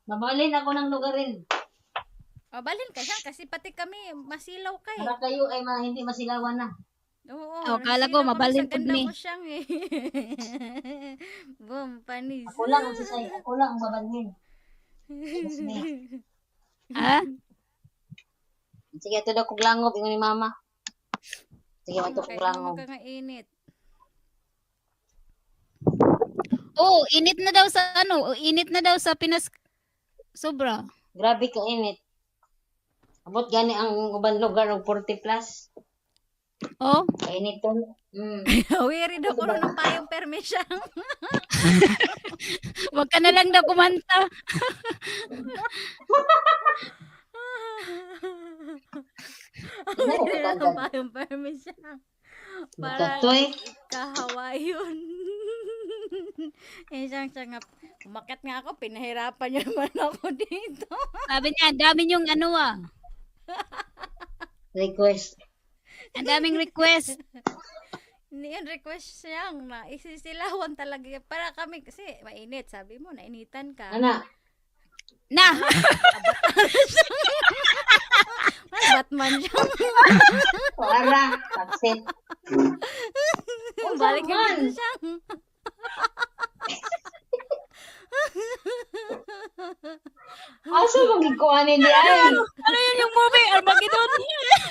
Mabalin ako ng lugarin. O, balhin ka siya kasi pati kami masilaw ka eh. Para kayo ay hindi masilawan na. Oo, kala ko nagsilaw kami mabalhin sa pud ganda mi. ko siyang eh. Boom, panis. Ako lang ang sisay. Ako lang ang babalhin. Yes, me. Ha? Sige, ito daw kong langob. Ingon ni mama. Sige, ito kong langob. Ka nga init. Oh, init na daw sa ano, init na daw sa Pinas. Sobra. Grabe ka init. Abot gani ang ubang lugar og 40 plus. Oh, Kainit to. Wiri daw ko ng payong permission. wag ka na lang daw kumanta. Wiri daw ng payong permission. Para Katoy. kahawayon. Siyang nga, umakyat nga ako, pinahirapan niya naman ako dito. Sabi niya, ang dami yung ano ah. Request. Ang daming request. Hindi yan request siyang na isisilawan talaga. Para kami, kasi mainit, sabi mo, nainitan ka. Ana. Na, Ay, Batman siya. Para. Paksit. Balik ka man. dito siya. Asa mong gikuhanin di ay? ano yun yung movie? Armageddon.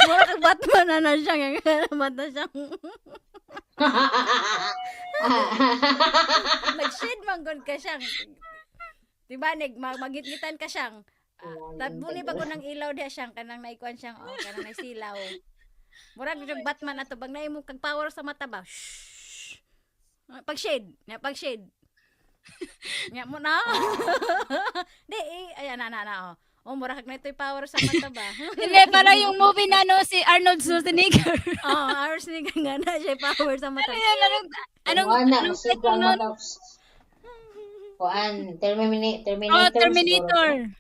Mura kang Batman na siya. Mata siya. Mag-shade manggod ka siyang. Diba, magitgitan ka siyang. Tabuni bago ng ilaw diha siyang. Kanang naikuan siyang. Oh, kanang naisilaw. Mura yung Batman ato. Bag na mo kag power sa mata ba? Shhh. Pag-shade. Pag-shade. Nga mo na. Di, ayan na. Oh, mura kag na ito'y power sa mata ba? Hindi, para yung movie na ano, si Arnold Schwarzenegger. Oh, hours ni nga na siya kuan sa mata. Anong title nun? Kuan, Terminator. Oh, siguro. Terminator.